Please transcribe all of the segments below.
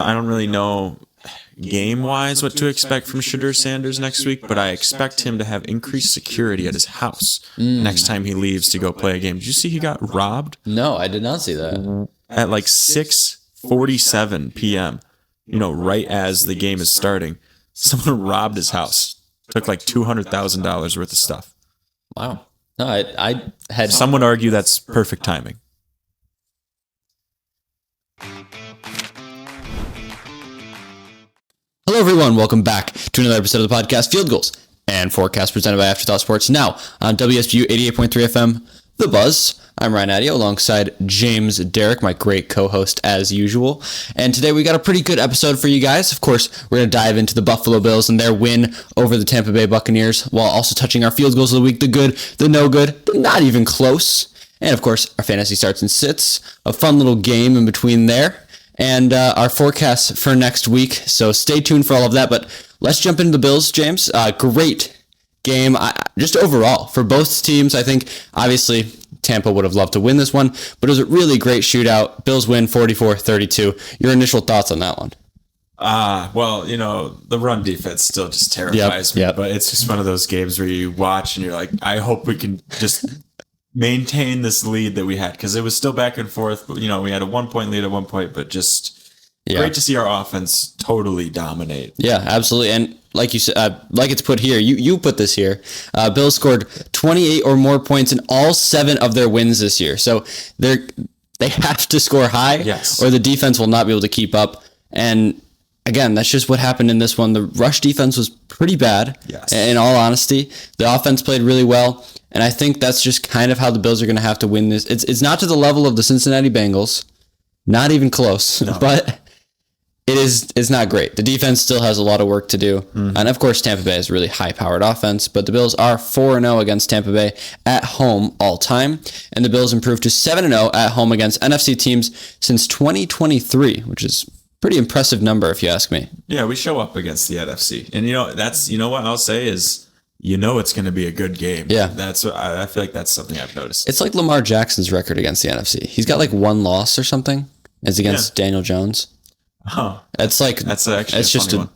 I don't really know game-wise what to expect from Shedeur Sanders next week, but I expect him to have increased security at his house next time he leaves to go play a game. Did you see he got robbed? No, I did not see that. At like 6:47 p.m., right as the game is starting, someone robbed his house. Took like $200,000 worth of stuff. Wow. No, I had... Some would argue that's perfect timing. Hello, everyone. Welcome back to another episode of the podcast, Field Goals and Forecast, presented by Afterthought Sports, now on WSBU 88.3 FM, The Buzz. I'm Ryan Adio, alongside James Derrick, my great co-host as usual. And today we got a pretty good episode for you guys. Of course, we're going to dive into the Buffalo Bills and their win over the Tampa Bay Buccaneers, while also touching our field goals of the week, the good, the no good, the not even close. And of course, our fantasy starts and sits, a fun little game in between there. And our forecast for next week. So stay tuned for all of that. But let's jump into the Bills, James. Great game, just overall for both teams. I think obviously Tampa would have loved to win this one, but it was a really great shootout. Bills win 44-32. Your initial thoughts on that one? Well, the run defense still just terrifies me. But it's just one of those games where you watch and you're like, I hope we can just maintain this lead that we had, because it was still back and forth. But, we had a 1-point lead at one point, but just great to see our offense totally dominate. Yeah, absolutely. And like you said, like it's put here, you put this here. Bills scored 28 or more points in all 7 of their wins this year. So they have to score high, or the defense will not be able to keep up. And again, that's just what happened in this one. The rush defense was pretty bad, in all honesty. The offense played really well. And I think that's just kind of how the Bills are going to have to win this. It's not to the level of the Cincinnati Bengals, not even close, but it's not great. The defense still has a lot of work to do. Mm-hmm. And of course, Tampa Bay is a really high-powered offense, but the Bills are 4-0 against Tampa Bay at home all time. And the Bills improved to 7-0 at home against NFC teams since 2023, which is a pretty impressive number if you ask me. Yeah, we show up against the NFC. And what I'll say is, it's going to be a good game. Yeah. That's what I feel like that's something I've noticed. It's like Lamar Jackson's record against the NFC. He's got like 1 loss or something. It's against Daniel Jones. Oh. That's actually it's just a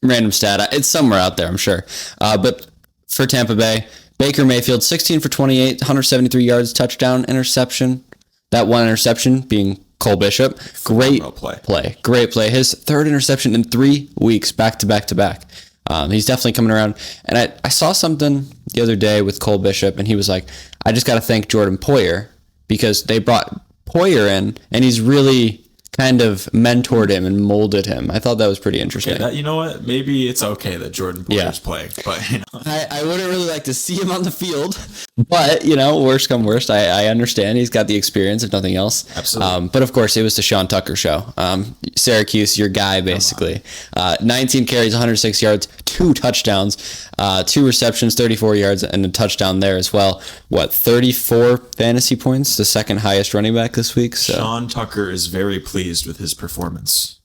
random stat. It's somewhere out there, I'm sure. But for Tampa Bay, Baker Mayfield, 16 for 28, 173 yards, touchdown, interception. That one interception being Cole Bishop. Great play. Great play. His 3rd interception in 3 weeks, back to back to back. He's definitely coming around. And I saw something the other day with Cole Bishop, and he was like, I just got to thank Jordan Poyer, because they brought Poyer in, and he's really kind of mentored him and molded him. I thought that was pretty interesting. You know what? Maybe it's okay that Jordan Poyer's playing, but I wouldn't really like to see him on the field, but worst come worst, I understand. He's got the experience, if nothing else. Absolutely. But of course, it was the Sean Tucker show. Syracuse, your guy, basically. 19 carries, 106 yards, 2 touchdowns, 2 receptions, 34 yards, and a touchdown there as well. 34 fantasy points, the 2nd highest running back this week. So Sean Tucker is very pleased with his performance,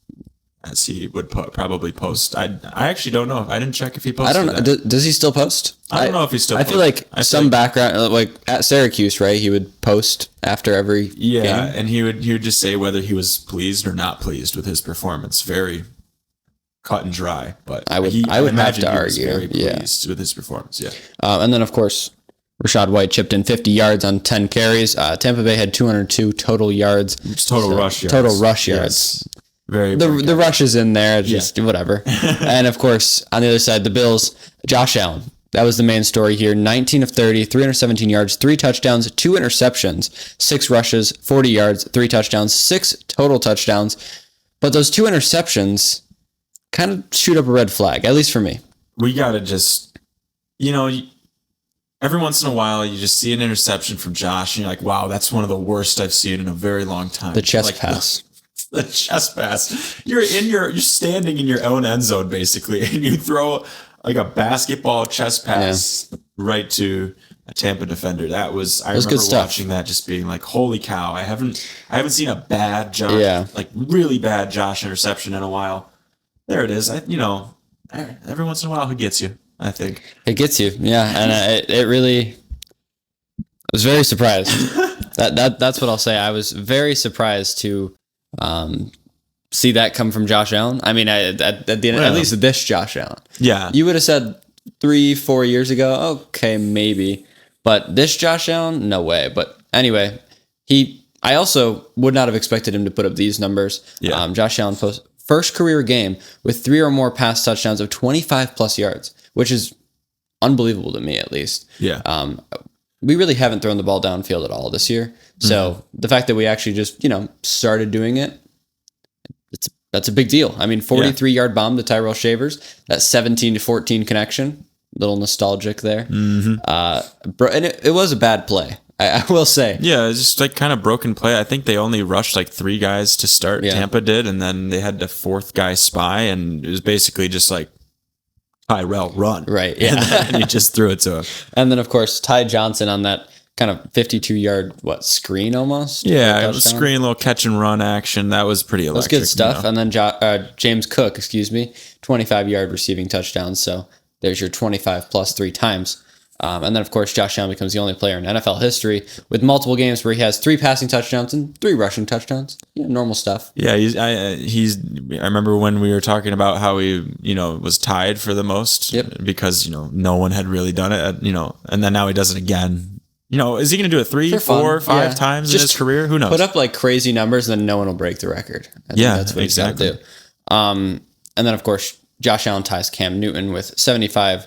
as he would probably post. I actually don't know. I didn't check if he posted. I don't know. Does he still post? I don't know if he still posts. I feel like some background, like at Syracuse, right? He would post after every game. And he would just say whether he was pleased or not pleased with his performance. Very cut and dry. But I would have to argue. Very pleased with his performance. Yeah. And then of course, Rachaad White chipped in 50 yards on 10 carries. Tampa Bay had 202 total yards. Total rush yards. Yes. Very the rush is in there, just whatever. And of course, on the other side, the Bills, Josh Allen. That was the main story here. 19 of 30, 317 yards, 3 touchdowns, 2 interceptions, 6 rushes, 40 yards, 3 touchdowns, 6 total touchdowns. But those 2 interceptions kind of shoot up a red flag, at least for me. We got to just, every once in a while, you just see an interception from Josh, and you're like, wow, that's one of the worst I've seen in a very long time. The chest pass. The chest pass. You're standing in your own end zone, basically, and you throw like a basketball chest pass right to a Tampa defender. I remember watching that, just being like, holy cow, I haven't seen a bad Josh, like really bad Josh interception in a while. There it is. Every once in a while, he gets you. I think it gets you, and it really. I was very surprised. That's what I'll say. I was very surprised to see that come from Josh Allen. I mean, at the end, at least this Josh Allen. Yeah. You would have said 3-4 years ago, okay, maybe. But this Josh Allen, no way. But anyway, I also would not have expected him to put up these numbers. Yeah. Josh Allen first career game with 3 or more pass touchdowns of 25 plus yards, which is unbelievable to me, at least. Yeah. We really haven't thrown the ball downfield at all this year. So the fact that we actually just, started doing it, that's a big deal. I mean, 43-yard bomb to Tyrell Shavers, that 17-14 connection, little nostalgic there. And it was a bad play, I will say. Yeah, it's just like kind of broken play. I think they only rushed like 3 guys to start. Yeah. Tampa did, and then they had the 4th guy spy, and it was basically just like, Tyrell, run. Right, yeah. And you just threw it to him. And then, of course, Ty Johnson on that kind of 52-yard, screen almost? Yeah, it was screen, little catch and run action. That was pretty electric. That was good stuff. And then James Cook, 25-yard receiving touchdown. So there's your 25 plus 3 times. And then, of course, Josh Allen becomes the only player in NFL history with multiple games where he has 3 passing touchdowns and 3 rushing touchdowns. Normal stuff. Yeah, I remember when we were talking about how he, was tied for the most because, no one had really done it, and then now he does it again. Is he going to do it 3, 4, 5 times in his career? Who knows? Put up like crazy numbers and then no one will break the record. I think that's what exactly. He's got to do. And then, of course, Josh Allen ties Cam Newton with 75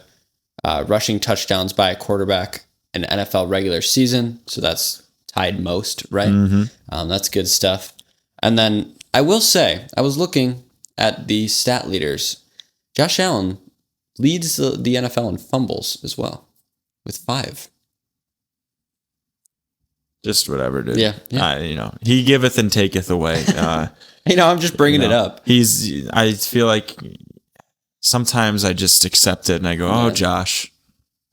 rushing touchdowns by a quarterback in NFL regular season. So that's tied most, right? Mm-hmm. That's good stuff. And then I will say, I was looking at the stat leaders. Josh Allen leads the NFL in fumbles as well with 5. Just whatever, dude. Yeah. He giveth and taketh away. I'm just bringing it up. I feel like sometimes I just accept it and I go, oh, Josh.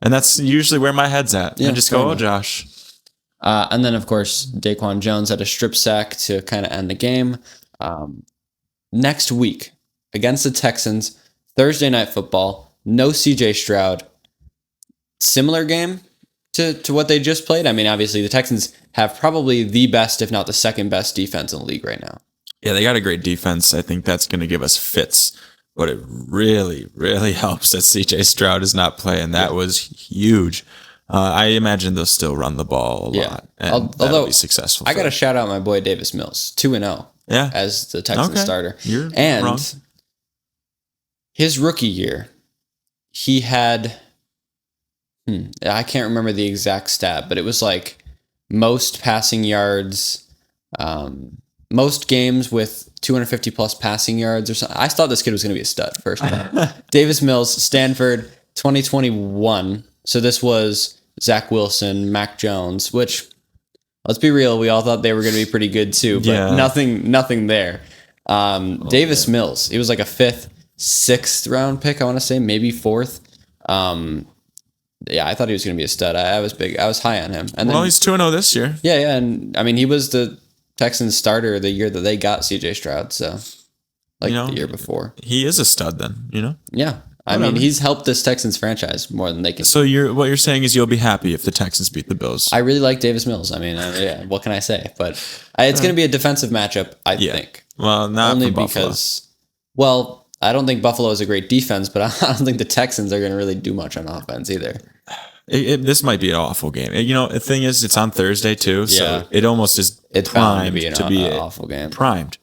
And that's usually where my head's at. I just go, oh, Josh. And then, of course, Daquan Jones had a strip sack to kind of end the game. Next week, against the Texans, Thursday Night Football, no CJ Stroud. Similar game to what they just played. I mean, obviously, the Texans have probably the best, if not the second best defense in the league right now. Yeah, they got a great defense. I think that's going to give us fits. But it really, really helps that CJ Stroud is not playing. That was huge. I imagine they'll still run the ball a lot. And that'll be successful. I got to shout out my boy Davis Mills, 2-0 as the Texans starter. You're and wrong. His rookie year, he had, I can't remember the exact stat, but it was like most passing yards, most games with 250 plus passing yards or something. I thought this kid was going to be a stud, first of all. Davis Mills, Stanford, 2021. So this was Zach Wilson, Mac Jones, which, let's be real, we all thought they were going to be pretty good too, but nothing there. Davis Mills, he was like a 5th, 6th round pick, I want to say, maybe 4th. I thought he was going to be a stud. I was high on him. And he's 2-0 this year. Yeah, and I mean, he was the Texans starter the year that they got CJ Stroud, so the year before. He is a stud then, Yeah. I mean, he's helped this Texans franchise more than they can. So what you're saying is you'll be happy if the Texans beat the Bills. I really like Davis Mills. I mean, what can I say? But it's going to be a defensive matchup, I think. Well, not only from because I don't think Buffalo is a great defense, but I don't think the Texans are going to really do much on offense either. This might be an awful game. The thing is, it's on Thursday too, so it almost is primed to be an awful game. Primed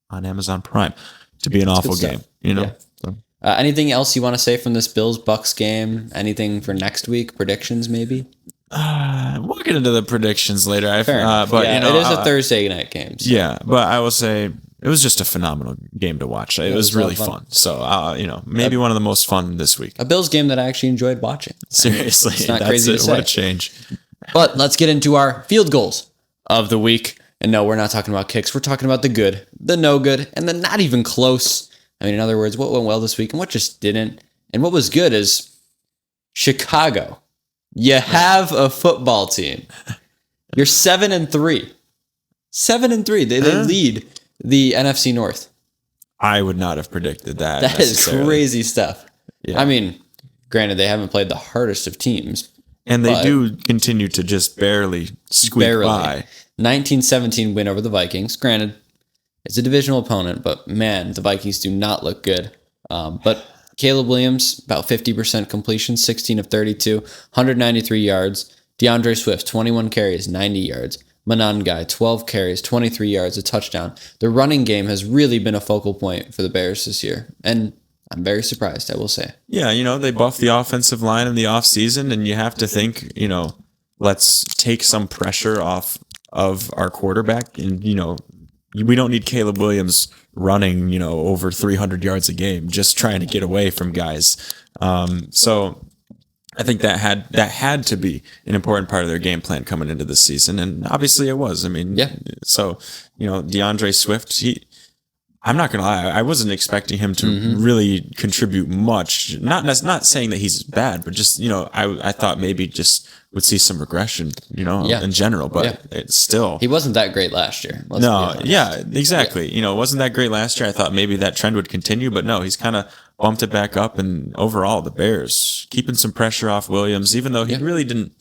on Amazon Prime to be an awful game. Yeah. So. Anything else you want to say from this Bills-Bucks game? Anything for next week? Predictions, maybe? We'll get into the predictions later. But it is a Thursday night game. So. Yeah, but I will say it was just a phenomenal game to watch. It was really fun. So, maybe one of the most fun this week. A Bills game that I actually enjoyed watching. Seriously. It's not crazy to say. What a change. But let's get into our field goals of the week. And no, we're not talking about kicks. We're talking about the good, the no good, and the not even close. I mean, in other words, what went well this week and what just didn't. And what was good is Chicago. You have a football team. You're 7-3. 7-3. They lead the NFC North. I would not have predicted that. That is crazy stuff. Yeah. I mean, granted, they haven't played the hardest of teams. And they do continue to just barely squeak by. 19-17 win over the Vikings. Granted, It's a divisional opponent, but man, the Vikings do not look good. But Caleb Williams, about 50% completion, 16 of 32, 193 yards. DeAndre Swift, 21 carries, 90 yards. Monangai, 12 carries, 23 yards, a touchdown. The running game has really been a focal point for the Bears this year, and I'm very surprised, I will say. Yeah, they buffed the offensive line in the offseason, and you have to think, let's take some pressure off of our quarterback. And, we don't need Caleb Williams running, over 300 yards a game, just trying to get away from guys. So I think that had to be an important part of their game plan coming into this season, and obviously it was. So DeAndre Swift, I'm not gonna lie, I wasn't expecting him to really contribute much. Not saying that he's bad, but just I thought maybe just would see some regression, in general. But it's still, he wasn't that great last year. Exactly. It wasn't that great last year. I thought maybe that trend would continue, but no, he's kind of bumped it back up. And overall, the Bears keeping some pressure off Williams, even though he really didn't,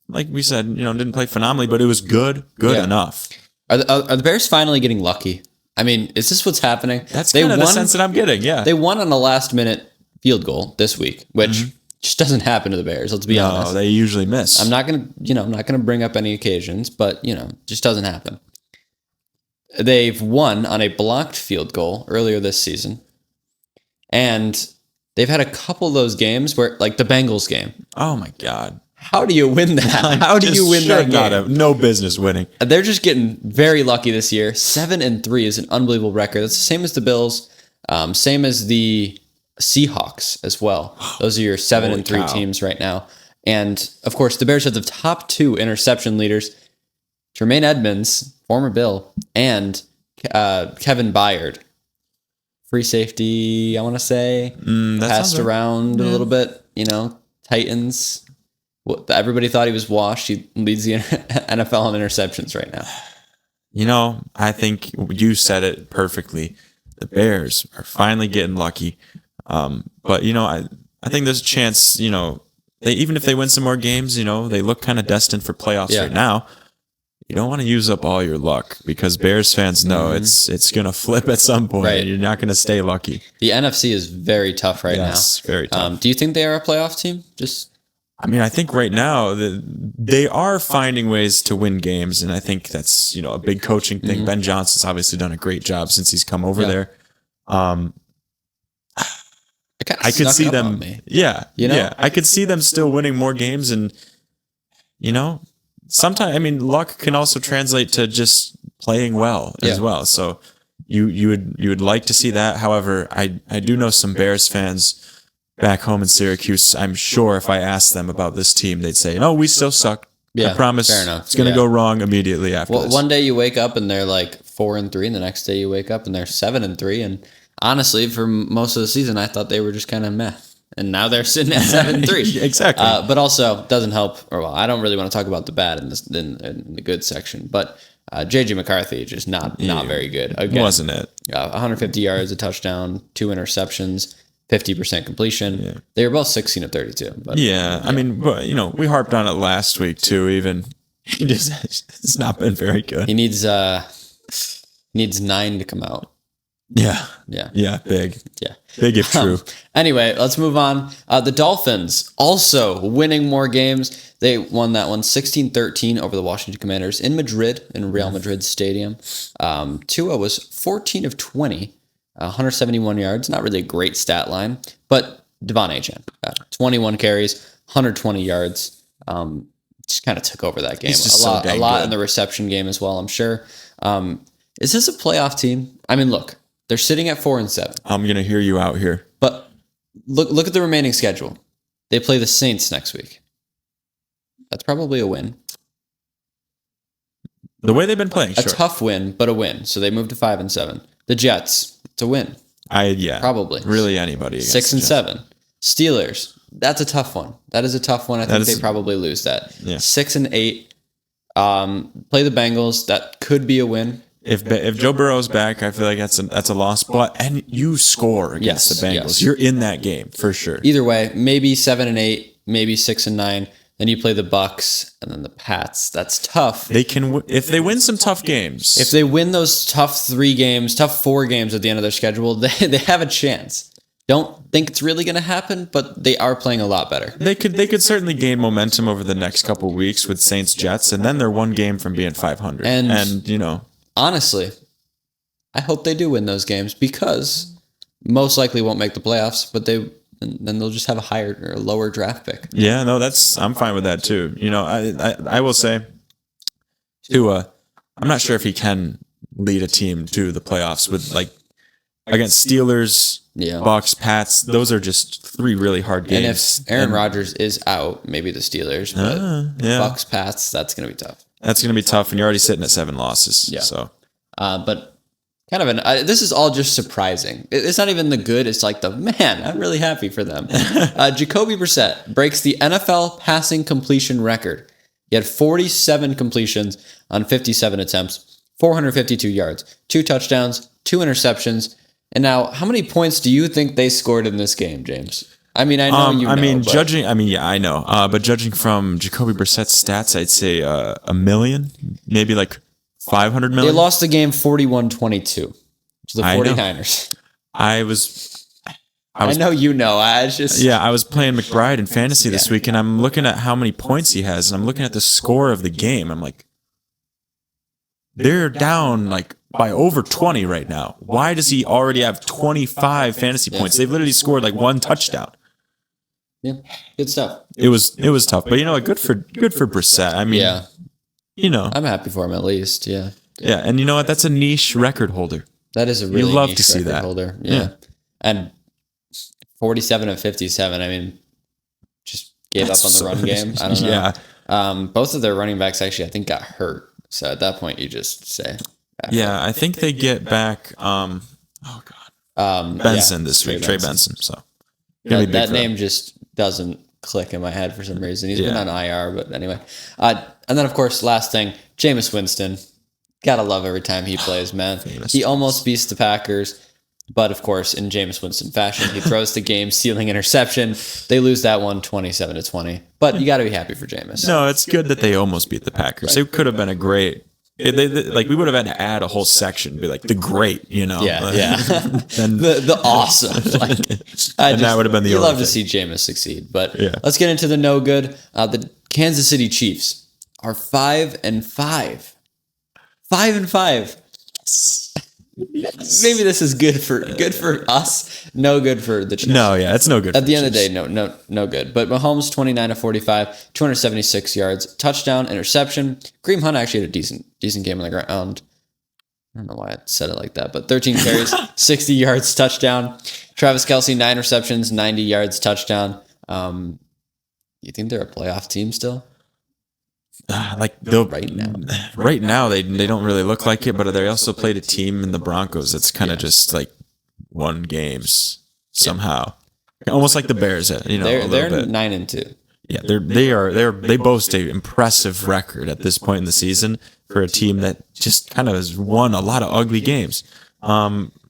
like we said, didn't play phenomenally, but it was good enough. Are the Bears finally getting lucky? I mean, is this what's happening? That's kind of the sense that I'm getting, yeah. They won on a last-minute field goal this week, which just doesn't happen to the Bears, let's be honest. No, they usually miss. I'm not going to bring up any occasions, but, just doesn't happen. They've won on a blocked field goal earlier this season, and they've had a couple of those games where, like the Bengals game. Oh, my God. How do you win that? How do you win that game? No business winning. They're just getting very lucky this year. 7-3 is an unbelievable record. That's the same as the Bills, same as the Seahawks as well. Those are your 7-3 teams right now. And of course, the Bears have the top 2 interception leaders: Tremaine Edmonds, former Bill, and Kevin Byard. Free safety, I want to say, passed around a little bit. Titans. Everybody thought he was washed. He leads the NFL in interceptions right now. I think you said it perfectly. The Bears are finally getting lucky. But, I think there's a chance, even if they win some more games, they look kind of destined for playoffs right now. You don't want to use up all your luck, because Bears fans know it's going to flip at some point. Right. You're not going to stay lucky. The NFC is very tough right now. Yes, very tough. Do you think they are a playoff team? I think right now they are finding ways to win games, and I think that's a big coaching thing. Ben Johnson's obviously done a great job since he's come over there. I could see them. I could see them still winning more games, and sometimes luck can also translate to just playing well as well. So you would like to see that. However, I do know some Bears fans back home in Syracuse. I'm sure if I asked them about this team, they'd say, "No, we still suck. I promise. Fair enough. It's going to go wrong immediately after this." One day you wake up and they're like 4-3, and the next day you wake up and they're 7-3. And honestly, for most of the season, I thought they were just kind of meh. And now they're sitting at 7-3. Exactly. But also doesn't help. I don't really want to talk about the bad in the good section. But J.J. McCarthy just not very good. Again, wasn't it? 150 yards, a touchdown, 2 interceptions. 50% completion. Yeah. They were both 16 of 32. But, we harped on it last week too. Even it's not been very good. He needs 9 to come out. Yeah. Big. Yeah, big if true. Anyway, let's move on. The Dolphins also winning more games. They won that one 16-13 over the Washington Commanders in Madrid, in Real Madrid Stadium. Tua was 14 of 20. 171 yards, not really a great stat line, but Devon Achane, 21 carries, 120 yards, just kind of took over that game. A lot in the reception game as well, I'm sure. Is this a playoff team? Look, they're sitting at 4-7. I'm going to hear you out here. But look at the remaining schedule. They play the Saints next week. That's probably a win. The way they've been playing, a tough win, but a win. So they moved to 5-7. The Jets, it's a win. Probably. Really anybody. 6-7. Steelers, that's a tough one. That is a tough one. I think they probably lose that. 6-8. Play the Bengals. That could be a win. If Joe Burrow's back, I feel like that's a loss. And you score against the Bengals. Yes. You're in that game for sure. Either way, maybe 7-8, maybe 6-9. Then you play the Bucs and then the Pats. That's tough. They can if they win some tough games. If they win those tough 4 games at the end of their schedule, they have a chance. Don't think it's really going to happen, but they are playing a lot better. They could certainly gain momentum over the next couple weeks with Saints Jets, and then they're one game from being 500. And you know, honestly, I hope they do win those games because most likely won't make the playoffs, but then they'll just have a higher or a lower draft pick. Yeah, no, I'm fine with that too. You know, I will say, Tua, I'm not sure if he can lead a team to the playoffs with like against Steelers, Bucs, Pats. Those are just 3 really hard games. And if Aaron Rodgers is out, maybe the Steelers, but Bucs, Pats, that's going to be tough. That's going to be tough, and you're already sitting at 7 losses. Yeah. So, but kind of this is all just surprising. It's not even the good. It's like I'm really happy for them. Jacoby Brissett breaks the NFL passing completion record. He had 47 completions on 57 attempts, 452 yards, 2 touchdowns, 2 interceptions. And now, how many points do you think they scored in this game, James? I mean, I know you know. I know. But judging from Jacoby Brissett's stats, I'd say 1 million, maybe like 500 million. They lost the game 41-22 to the 49ers. I know you know. I was playing McBride in fantasy this week, and I'm looking at how many points he has, and I'm looking at the score of the game. I'm like, they're down like by over 20 right now. Why does he already have 25 fantasy points? They've literally scored like 1 touchdown. Yeah, good stuff. It was tough, but you know what? Good for Brissett. I mean, you know, I'm happy for him at least. Yeah. Yeah, and you know what? That's a niche record holder. That is a really love niche to see record that holder. Yeah. And 47 and 57. I mean, just gave up on the run game. I don't know. Yeah. Both of their running backs actually, I think, got hurt. So at that point, you just say. Yeah, I think they get back. Benson this week, Trey Benson. So that name just doesn't click in my head for some reason. He's been on IR, but anyway. And then of course, last thing, Jameis Winston. Gotta love every time he plays, man. He almost beats the Packers, but of course, in Jameis Winston fashion, he throws the game-sealing interception. They lose that one 27-20. But you gotta be happy for Jameis. No, it's good that they almost beat the Packers. Right. It could have been a great. Like we would have had to add a whole section, be like the great, you know, and the awesome, and that would have been the. You love to see Jameis succeed, but let's get into the no good. The Kansas City Chiefs are 5-5, 5-5. Maybe this is good for us. No good for the Chiefs. No, yeah, it's no good. At the end of the day, no good. But Mahomes 29-45, 276 yards, touchdown, interception. Kareem Hunt actually had a decent game on the ground. I don't know why I said it like that, but 13 carries, 60 yards, touchdown. Travis Kelce 9 receptions, 90 yards, touchdown. You think they're a playoff team still? Right now they don't really look like it, but they also played a team in the Broncos that's kind of just like won games somehow, almost like the Bears. You know, they're 9-2. Yeah, they boast an impressive record at this point in the season for a team that just kind of has won a lot of ugly games.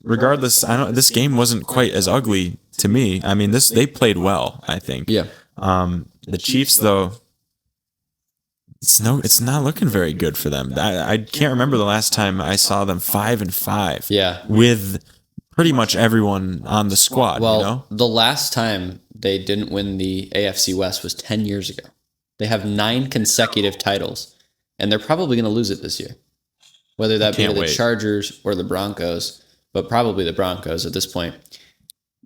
Regardless, this game wasn't quite as ugly to me. I mean, they played well, I think. Yeah. The Chiefs though. It's not looking very good for them. I can't remember the last time I saw them 5-5. Yeah, with pretty much everyone on the squad. Well, you know? The last time they didn't win the AFC West was 10 years ago. They have 9 consecutive titles, and they're probably going to lose it this year. Whether that be the Chargers or the Broncos, but probably the Broncos at this point.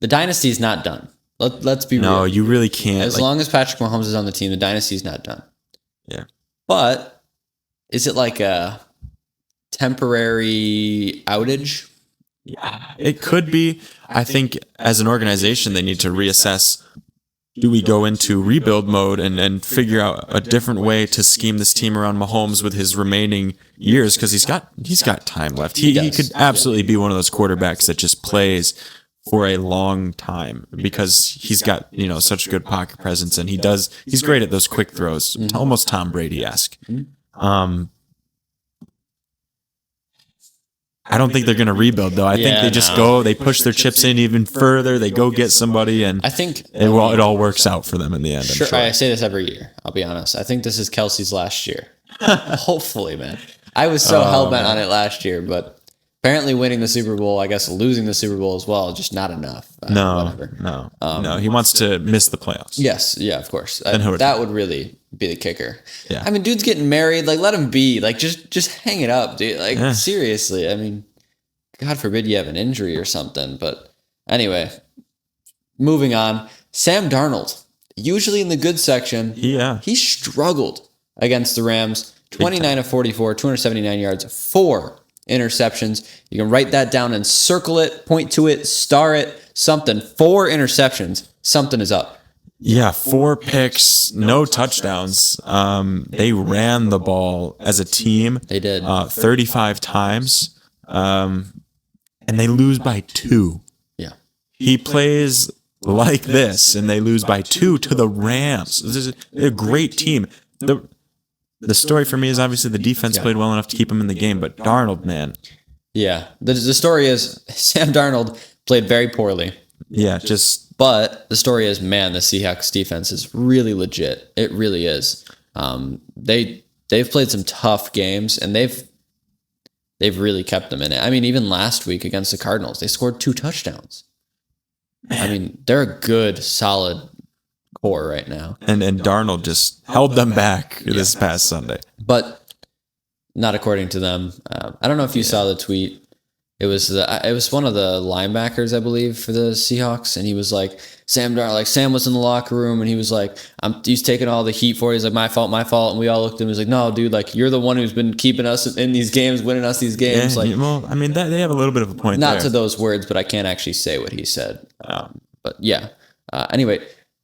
The dynasty's not done. Let's be real. No, you really can't. As long as Patrick Mahomes is on the team, the dynasty's not done. Yeah. But is it like a temporary outage? Yeah, it could be. I think as an organization, they need to reassess. Do we go into rebuild mode and figure out a different way to scheme this team around Mahomes with his remaining years? Because he's got time left. He could absolutely be one of those quarterbacks that just plays for a long time because he's got, such good pocket presence, and he's great at those quick throws, almost Tom Brady-esque. I I don't think they're going to rebuild, though. I think they just they push their chips in even further. They go get somebody, and I think it all works out for them in the end. Sure, I say this every year. I'll be honest. I think this is Kelsey's last year. Hopefully, man. I was so hell-bent on it last year, but apparently winning the Super Bowl, I guess losing the Super Bowl as well, just not enough. No. He wants to miss the playoffs. Yes, yeah, of course. That would really be the kicker. Yeah. I mean, dude's getting married. Like, let him be. Like, just hang it up, dude. Like, seriously. I mean, God forbid you have an injury or something. But anyway, moving on. Sam Darnold, usually in the good section, he struggled against the Rams. 29 of 44, 279 yards, 4 interceptions. You can write that down and circle it, point to it, star it, something. 4 interceptions. Something is up. Yeah, 4 picks, no touchdowns. They ran the ball as a team. They did. 35 times. And they lose by 2. Yeah. He plays like this, and they lose by 2 to the Rams. This is a great team. The story for me is obviously the defense played well enough to keep him in the game, but Darnold, man. Yeah. The story is Sam Darnold played very poorly. Yeah, But the story is, man, the Seahawks defense is really legit. It really is. They've played some tough games, and they've really kept them in it. I mean, even last week against the Cardinals, they scored 2 touchdowns. I mean, they're a good, solid core right now. And Darnold just held them back this past Sunday. But not according to them. I don't know if you saw the tweet. It was one of the linebackers, I believe, for the Seahawks, and he was like, Sam was in the locker room, and he was like, he's taking all the heat for it. He's like, my fault, and we all looked at him. He's like, no, dude, like, you're the one who's been keeping us in these games, winning us these games. Yeah, well, I mean, they have a little bit of a point. Not to those words, but I can't actually say what he said. But yeah. Anyway,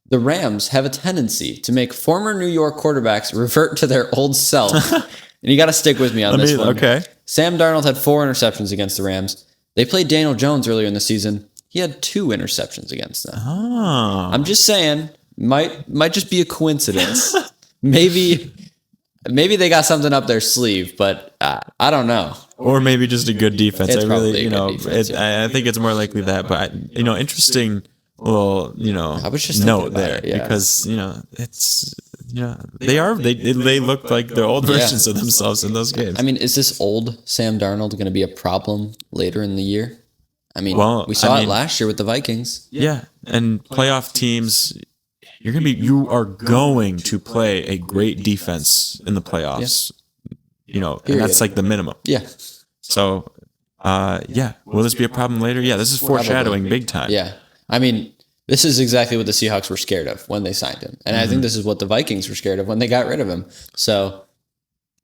the Rams have a tendency to make former New York quarterbacks revert to their old self. And you got to stick with me on this one. Okay. Sam Darnold had 4 interceptions against the Rams. They played Daniel Jones earlier in the season. He had 2 interceptions against them. Oh. I'm just saying, might just be a coincidence. Maybe they got something up their sleeve, but I don't know. Or maybe just a good defense. It's probably a good defense, I think it's more likely that. But interesting. Well, I was just note there because it's. They look like their old versions of themselves in those games. I mean, is this old Sam Darnold going to be a problem later in the year? I mean, we saw it last year with the Vikings. Yeah, and playoff teams, you are going to play a great defense in the playoffs. Yeah. And that's like the minimum. Yeah. So, will this be a problem later? Yeah, this is foreshadowing big time. Yeah, I mean. This is exactly what the Seahawks were scared of when they signed him. And I think this is what the Vikings were scared of when they got rid of him. So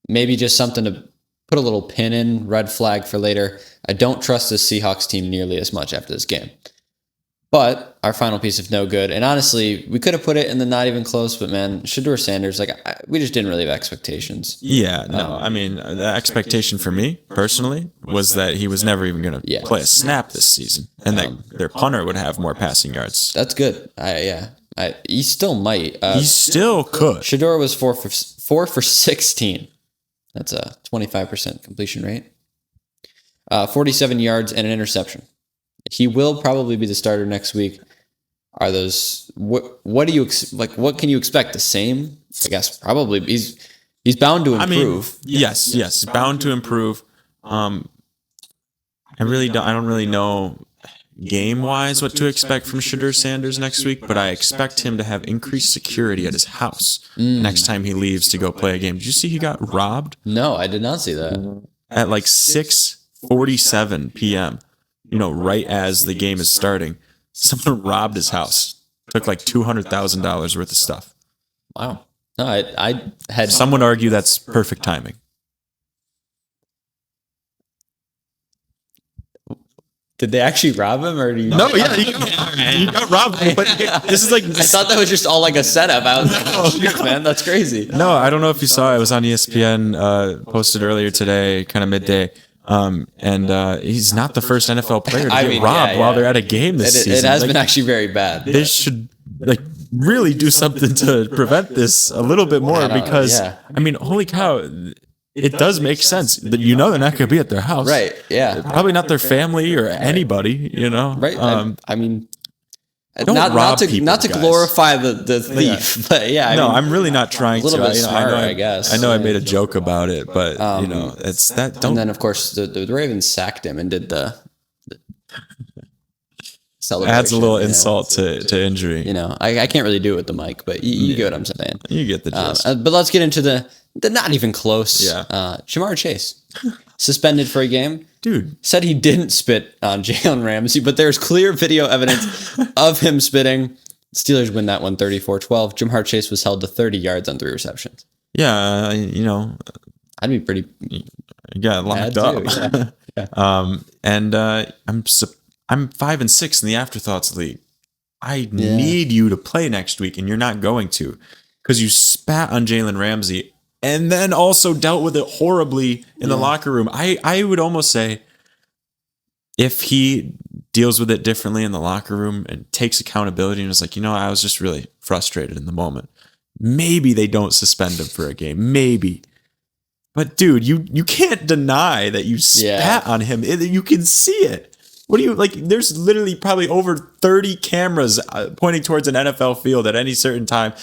maybe just something to put a little pin in, red flag for later. I don't trust this Seahawks team nearly as much after this game. But our final piece of no good, and honestly, we could have put it in the not even close, but man, Shedeur Sanders, we just didn't really have expectations. Yeah, no, I mean, the expectation for me, personally, was that he was never even going to play a snap this season, and that their punter would have more passing yards. That's good. He still might. He still could. Shedeur was 4 for 16. That's a 25% completion rate. 47 yards and an interception. He will probably be the starter next week. Are those what do you what can you expect? The same? I guess probably he's bound to improve. I mean, yes, bound to improve. I don't really know game wise what to expect from Shedeur Sanders next week, but I expect him to have increased security at his house next time he leaves to go play a game. Did you see he got robbed? No, I did not see that. At like 6:47 p.m. Right as the game is starting, someone robbed his house. Took like $200,000 worth of stuff. Wow. No, I had. Some would argue that's perfect timing. Did they actually rob him, or do you? No, yeah, he got robbed. But this is like I thought that was just all like a setup. I was like, shit, man, that's crazy. No, I don't know if you saw it. It was on ESPN, posted earlier today, kind of midday. And he's not the first NFL player to get robbed while they're at a game this season. It has been actually very bad. They should really do something to prevent this a little bit more because I mean, holy cow, it does make sense that they're not going to be at their house, right? Yeah, probably not their family or anybody, right? I mean, don't rob people, not to guys. glorify the thief, but yeah. I mean, I'm really not trying to. A little bit smarter, I guess. I know I made a joke about it, but it's that. Don't. And then of course the Ravens sacked him and did the celebration. Adds a little insult to injury. I can't really do it with the mic, but you get what I'm saying. You get the gist. But let's get into the not even close. Yeah. Jamar Chase suspended for a game. Dude said he didn't spit on Jalen Ramsey, but there's clear video evidence of him spitting. Steelers win that one 34-12. Jamar Chase was held to 30 yards on 3 receptions. Yeah, I'd be pretty. You got locked up. Too, yeah. And I'm 5-6 in the Afterthoughts League. I need you to play next week, and you're not going to because you spat on Jalen Ramsey and then also dealt with it horribly in the locker room. I would almost say if he deals with it differently in the locker room and takes accountability and is like, I was just really frustrated in the moment. Maybe they don't suspend him for a game. Maybe. But dude, you can't deny that you spat on him. You can see it. What do you like? There's literally probably over 30 cameras pointing towards an NFL field at any certain time.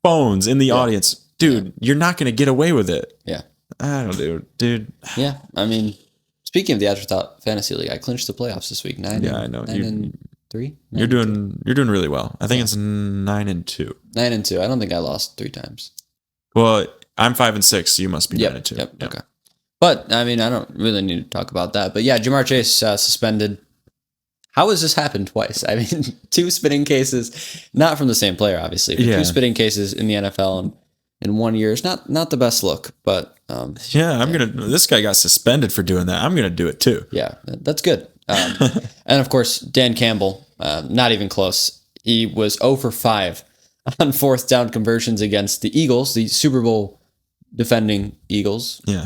Phones in the audience. Dude, you're not going to get away with it. Yeah. I don't know, dude. Yeah. I mean, speaking of the Afterthought Fantasy League, I clinched the playoffs this week. 9 I know. 9-3. You're doing really well. I think it's 9-2. 9-2. I don't think I lost 3 times. Well, I'm 5-6. So you must be 9-2. Yep. Okay. But I mean, I don't really need to talk about that. But yeah, Jamar Chase suspended. How has this happened twice? I mean, 2 spitting cases, not from the same player, obviously, but 2 spitting cases in the NFL in 1 year is not the best look. But this guy got suspended for doing that. I'm gonna do it too. Yeah, that's good. And of course, Dan Campbell, not even close. He was 0 for 5 on 4th down conversions against the Eagles, the Super Bowl defending Eagles. Yeah.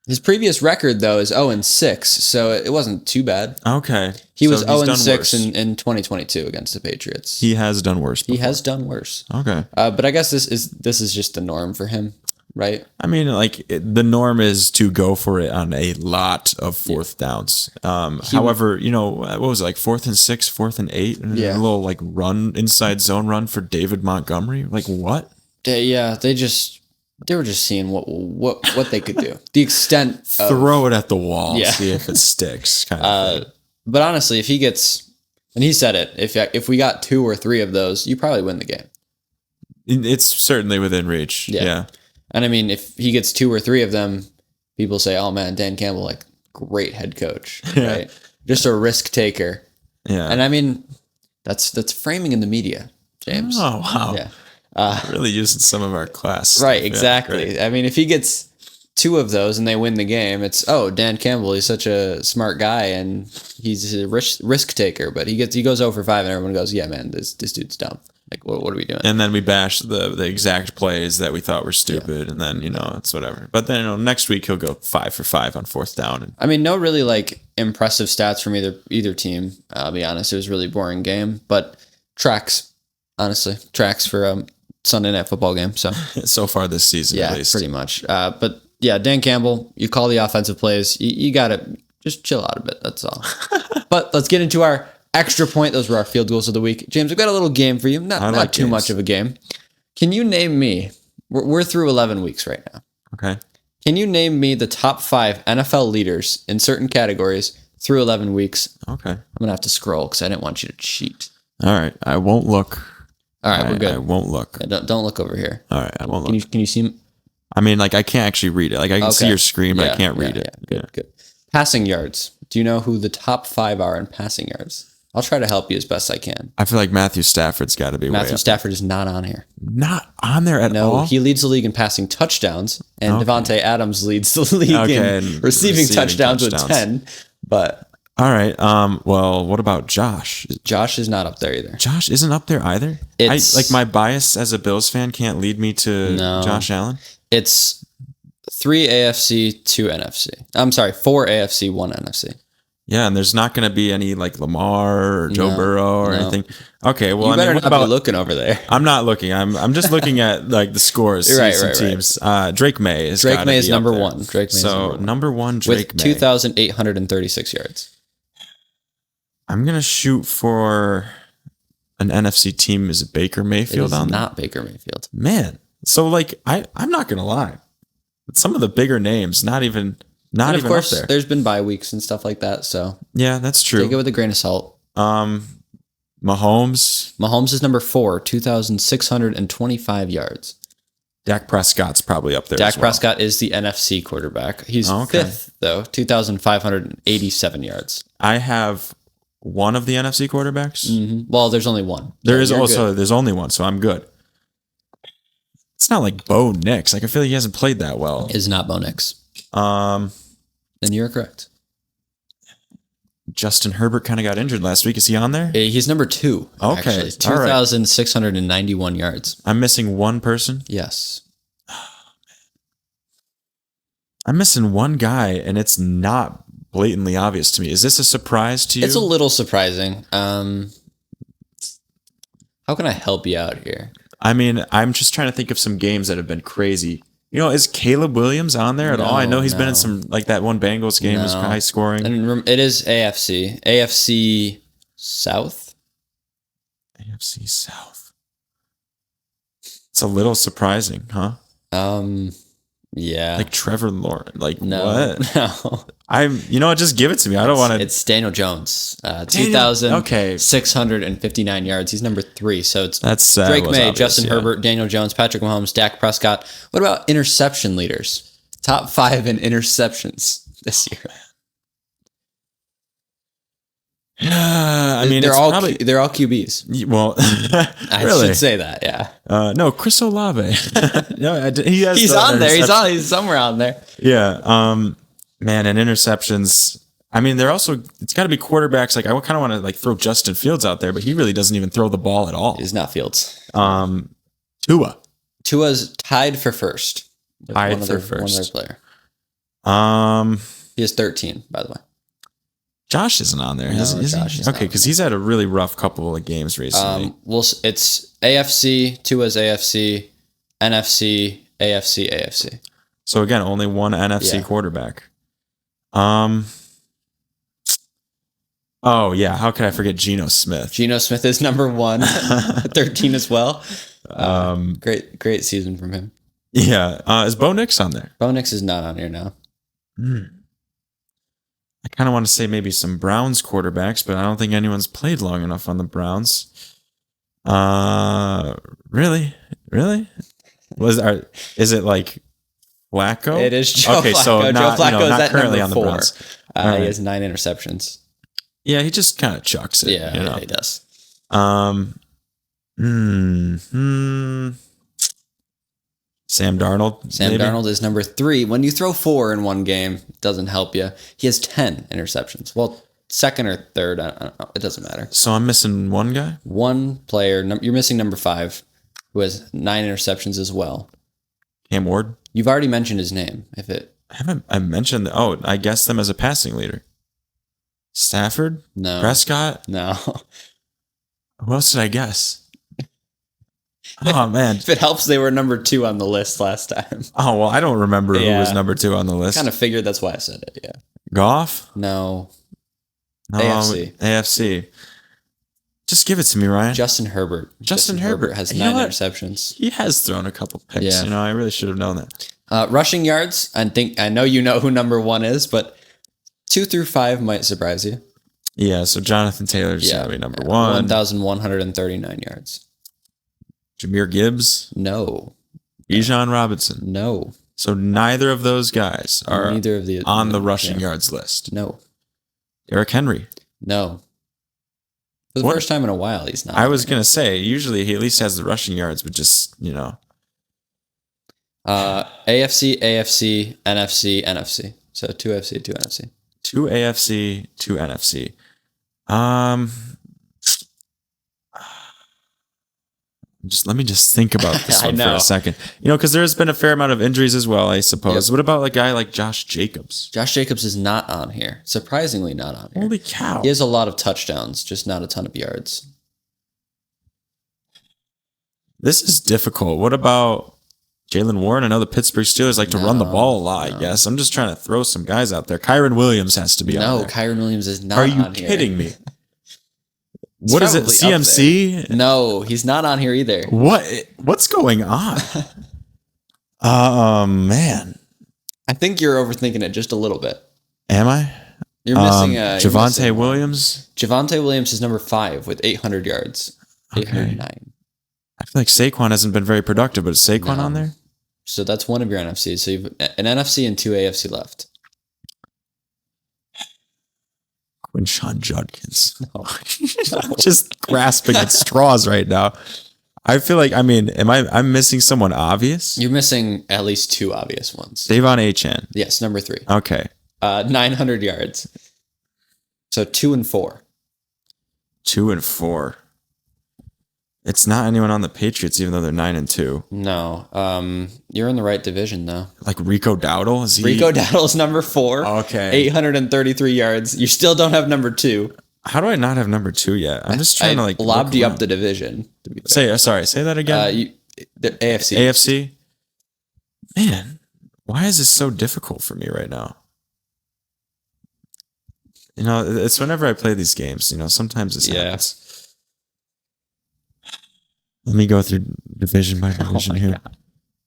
His previous record, though, is 0-6, so it wasn't too bad. Okay. He was 0-6 in 2022 against the Patriots. He has done worse before. He has done worse. Okay. But I guess this is just the norm for him, right? I mean, the norm is to go for it on a lot of 4th downs. However, what was it, like 4th and 6, 4th and 8? And a little run, inside zone run for David Montgomery? Like what? They were just seeing what they could do. The extent of, throw it at the wall, see if it sticks. Kind of thing. But honestly, if he gets, and he said it, if we got 2 or 3 of those, you probably win the game. It's certainly within reach. Yeah. And I mean, if he gets 2 or 3 of them, people say, "Oh man, Dan Campbell, great head coach, right? Just a risk taker." Yeah. And I mean, that's framing in the media, James. Oh wow. Yeah. Really using some of our class. Right, exactly. Yeah, I mean, if he gets 2 of those and they win the game, it's, Dan Campbell, he's such a smart guy and he's a risk taker, but he goes 0 for 5 and everyone goes, yeah, man, this dude's dumb. What are we doing? And then we bash the exact plays that we thought were stupid, and then it's whatever. But then next week he'll go 5 for 5 on 4th down. I mean, no really impressive stats from either team. I'll be honest, it was a really boring game, but tracks for Sunday Night Football game. So far this season, at least. Pretty much. But yeah, Dan Campbell, you call the offensive plays. You got to just chill out a bit. That's all. But let's get into our extra point. Those were our field goals of the week. James, I've got a little game for you. Not too much of a game. Can you name me? We're through 11 weeks right now. Okay. Can you name me the top 5 NFL leaders in certain categories through 11 weeks? Okay. I'm going to have to scroll because I didn't want you to cheat. All right. I won't look. All right, we're good. I won't look. Don't look over here. All right, I won't look. Can you see? I mean, I can't actually read it. I can see your screen, but I can't read it. Yeah. Good. Passing yards. Do you know who the top 5 are in passing yards? I'll try to help you as best I can. I feel like Matthew Stafford's got to be Matthew Stafford is not on here. Not on there at all? No, he leads the league in passing touchdowns, and Devontae Adams leads the league in receiving touchdowns with 10. But... All right. Well, what about Josh? Josh is not up there either. Josh isn't up there either? My bias as a Bills fan can't lead me to Josh Allen? It's 3 AFC, 2 NFC. I'm sorry, 4 AFC, 1 NFC. Yeah, and there's not going to be any like Lamar or Joe Burrow or anything. Okay, well, you better not be looking over there. I'm not looking. I'm just looking at like the scores. Right, teams. Drake May is number one. Number one. Drake with 2,836 yards. I'm gonna shoot for an NFC team. Is it Baker Mayfield? It is not Baker Mayfield. Man, so like I'm not gonna lie. Some of the bigger names, not even of course, up there. There's been bye weeks and stuff like that, so yeah, that's true. Take it with a grain of salt. Mahomes is number 4, 2,625 yards. Dak Prescott's probably up there. Dak Prescott is the NFC quarterback. He's 5th though, 2,587 yards. I have one of the NFC quarterbacks. Mm-hmm. Well, there's only one. There's only one, so I'm good. It's not like Bo Nix. Like I feel like he hasn't played that well. Is not Bo Nix. Then you're correct. Justin Herbert kind of got injured last week. Is he on there? He's number 2. Okay. Actually. 2,691 yards. I'm missing one person? Yes. I'm missing one guy, and it's not blatantly obvious to me. Is this a surprise to you? It's a little surprising. How can I help you out here? I mean, I'm just trying to think of some games that have been crazy. You know, is Caleb Williams on there at all? I know he's been in some, like that one Bengals game was high scoring. And it is AFC. AFC South? AFC South. It's a little surprising, huh? Yeah. Like Trevor Lawrence. Like, no, what? No. Just give it to me. I don't want to. It's Daniel Jones. 2,659 yards. He's number 3. So that's Drake May, obvious, Justin Herbert, Daniel Jones, Patrick Mahomes, Dak Prescott. What about interception leaders? Top 5 in interceptions this year. I mean, they're all QBs. Well, I should say that. Yeah. No, Chris Olave. No, he's on there. He's somewhere on there. Yeah. Man, and interceptions. I mean, they're also. It's got to be quarterbacks. Like I kind of want to like throw Justin Fields out there, but he really doesn't even throw the ball at all. He's not Fields. Tua's tied for first. Tied for first. One other player. He has 13, by the way. Josh isn't on there. Josh is okay, because he's had a really rough couple of games recently. It's AFC, Tua's AFC, NFC, AFC. So again, only one NFC quarterback. Oh yeah, how could I forget Geno Smith? Geno Smith is number 1, 13 as well. Great season from him. Yeah, is Bo Nix on there? Bo Nix is not on here now. I kind of want to say maybe some Browns quarterbacks, but I don't think anyone's played long enough on the Browns. Really? Is it like Flacco? It is Joe Flacco. So Joe Flacco is not currently on the 4. Browns. He has 9 interceptions. Yeah, he just kind of chucks it. Yeah, he does. Sam Darnold. Darnold is number 3. When you throw 4 in one game, it doesn't help you. He has 10 interceptions. Well, second or third, I don't know. It doesn't matter. So I'm missing one guy? One player. You're missing number 5, who has 9 interceptions as well. Cam Ward? You've already mentioned his name. I mentioned... I guessed them as a passing leader. Stafford? No. Prescott? No. Who else did I guess? Oh, man. If it helps, they were number 2 on the list last time. Oh, well, I don't remember who was number 2 on the list. Kind of figured that's why I said it, yeah. Goff? No. AFC. Just give it to me, Ryan. Justin Herbert. Justin Herbert has 9 interceptions. He has thrown a couple picks. Yeah. I really should have known that. Rushing yards, I know you know who number 1 is, but 2 through 5 might surprise you. Yeah, so Jonathan Taylor's going to be number 1. 1,139 yards. Jahmyr Gibbs? No. Bijan Robinson? No. So neither of those guys are on the rushing yards list. No. Derrick Henry? No. For the first time in a while, he's not. I was going to say, usually he at least has the rushing yards, but just, AFC, NFC. So 2 AFC, 2 NFC. 2 AFC, 2 NFC. Let me think about this I one for know. a second. Because there's been a fair amount of injuries as well, I suppose. Yep. What about a guy like Josh Jacobs? Josh Jacobs is not on here. Surprisingly not on here. Holy cow. He has a lot of touchdowns, just not a ton of yards. This is difficult. What about Jalen Warren? I know the Pittsburgh Steelers like to run the ball a lot, I guess. I'm just trying to throw some guys out there. Kyron Williams has to be on there. No, Kyron Williams is not on here. Are you kidding me? What is it? CMC? No, he's not on here either. What's going on? Man. I think you're overthinking it just a little bit. Am I? You're missing Javonte Williams. Javonte Williams is number 5 with 800 yards. 809. I feel like Saquon hasn't been very productive, but is Saquon on there? So that's one of your NFCs. So you've an NFC and 2 AFC left. Quinshon Judkins. I'm just grasping at straws right now. I feel like, I'm missing someone obvious? You're missing at least 2 obvious ones. Davon Achane. Yes, number 3. Okay. 900 yards. So 2 and 4. 2 and 4. It's not anyone on the Patriots, even though they're 9 and 2. No. You're in the right division, though. Like Rico Dowdle? Rico Dowdle's number 4. Okay. 833 yards. You still don't have number 2. How do I not have number 2 yet? I'm just trying to lobbed you up the division. Say that again. The AFC. AFC? Man, why is this so difficult for me right now? It's whenever I play these games, sometimes this happens. Let me go through division by division here. God.